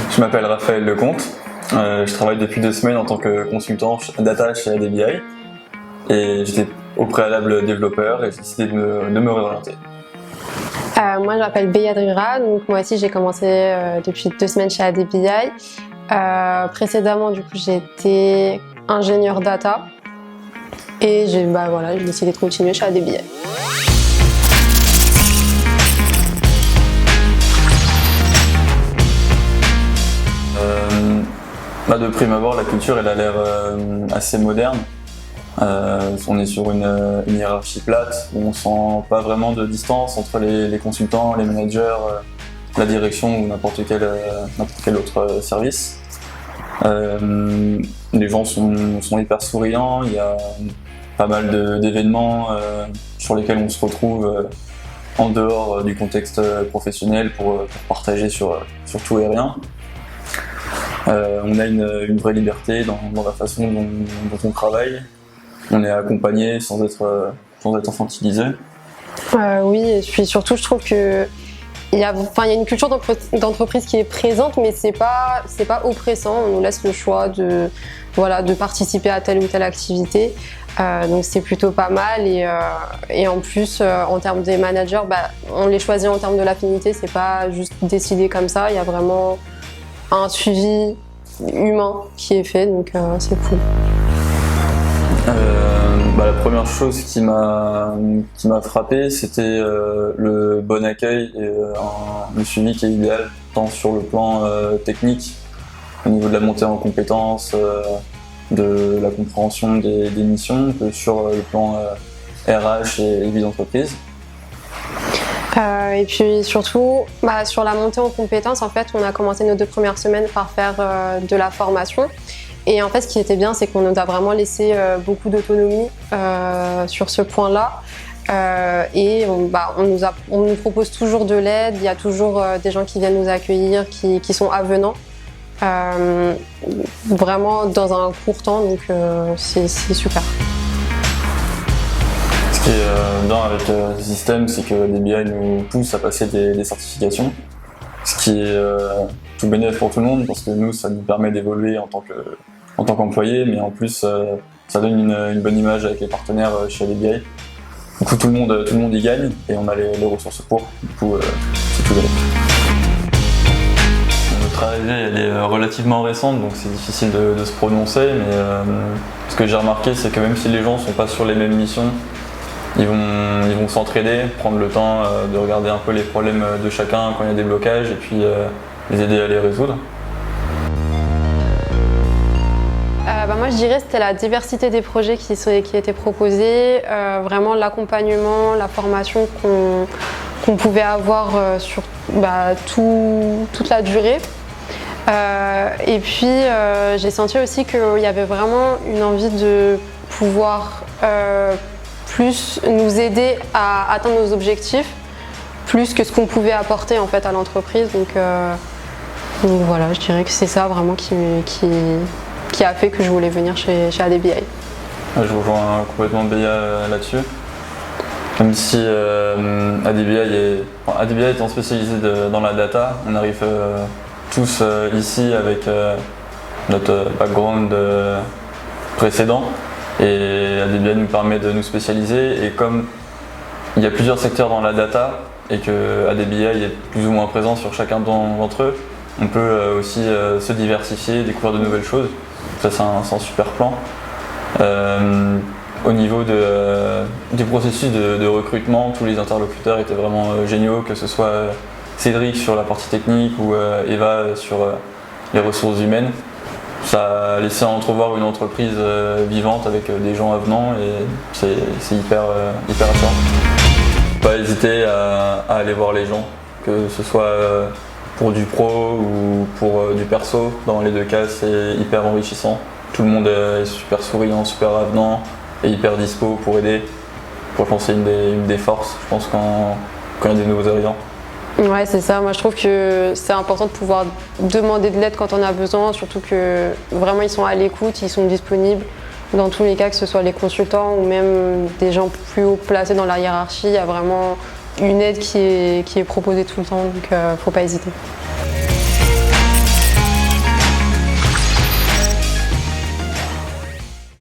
Je m'appelle Raphaël Lecomte. Je travaille depuis 2 semaines en tant que consultant data chez ADBI et j'étais au préalable développeur et j'ai décidé de me réorienter. Moi je m'appelle Béadrira, donc moi aussi j'ai commencé depuis 2 semaines chez ADBI. Précédemment du coup j'étais ingénieur data et j'ai décidé de continuer chez ADBI. De prime abord, la culture elle a l'air assez moderne. On est sur une hiérarchie plate où on sent pas vraiment de distance entre les consultants, les managers, la direction ou n'importe quel autre service. Les gens sont hyper souriants, il y a pas mal d'événements sur lesquels on se retrouve en dehors du contexte professionnel pour partager sur tout et rien. On a une vraie liberté dans la façon dont on travaille. On est accompagné sans être infantilisé. Oui, et puis surtout je trouve que il y a une culture d'entreprise qui est présente, mais c'est pas oppressant. On nous laisse le choix de participer à telle ou telle activité. Donc c'est plutôt pas mal et en plus en termes des managers, on les choisit en termes de l'affinité. C'est pas juste décidé comme ça. Il y a vraiment un suivi humain qui est fait, donc c'est cool. La première chose qui m'a frappé, c'était le bon accueil et le suivi qui est idéal, tant sur le plan technique, au niveau de la montée en compétences, de la compréhension des missions, que sur le plan RH et vie d'entreprise. Et puis surtout, sur la montée en compétences, en fait, on a commencé nos 2 premières semaines par faire de la formation. Et en fait, ce qui était bien, c'est qu'on nous a vraiment laissé beaucoup d'autonomie sur ce point-là. Et on nous propose toujours de l'aide. Il y a toujours des gens qui viennent nous accueillir, qui sont avenants. Vraiment dans un court temps, donc c'est super. Ce qui est bien avec ce système, c'est que ADBI nous pousse à passer des certifications. Ce qui est tout bénéfique pour tout le monde, parce que nous, ça nous permet d'évoluer en tant qu'employé, mais en plus, ça donne une bonne image avec les partenaires chez ADBI. Du coup, tout le monde y gagne et on a les ressources pour. Du coup, c'est tout bénéfique. Notre arrivée, elle est relativement récente, donc c'est difficile de se prononcer, mais ce que j'ai remarqué, c'est que même si les gens ne sont pas sur les mêmes missions, ils vont s'entraider, prendre le temps de regarder un peu les problèmes de chacun quand il y a des blocages et puis les aider à les résoudre. Moi je dirais que c'était la diversité des projets qui étaient proposés, vraiment l'accompagnement, la formation qu'on pouvait avoir sur toute la durée. Et puis j'ai senti aussi qu'il y avait vraiment une envie de pouvoir plus nous aider à atteindre nos objectifs, plus que ce qu'on pouvait apporter en fait à l'entreprise. Donc voilà, je dirais que c'est ça vraiment qui a fait que je voulais venir chez ADBI. Je rejoins complètement Béa là-dessus. Même si ADBI étant spécialisé dans la data, on arrive tous ici avec notre background précédent. Et ADBI nous permet de nous spécialiser, et comme il y a plusieurs secteurs dans la data et que ADBI est plus ou moins présent sur chacun d'entre eux, on peut aussi se diversifier, découvrir de nouvelles choses. Ça, c'est un super plan. Au niveau du processus de recrutement, tous les interlocuteurs étaient vraiment géniaux, que ce soit Cédric sur la partie technique ou Eva sur les ressources humaines. Ça a laissé entrevoir une entreprise vivante avec des gens avenants et c'est hyper attirant. Pas hésiter à aller voir les gens, que ce soit pour du pro ou pour du perso. Dans les 2 cas, c'est hyper enrichissant. Tout le monde est super souriant, super avenant et hyper dispo pour aider. Je pense que c'est une des forces, je pense, quand il y a des nouveaux arrivants. Ouais, c'est ça. Moi, je trouve que c'est important de pouvoir demander de l'aide quand on a besoin, surtout que vraiment ils sont à l'écoute, ils sont disponibles. Dans tous les cas, que ce soit les consultants ou même des gens plus haut placés dans la hiérarchie, il y a vraiment une aide qui est proposée tout le temps, donc faut pas hésiter.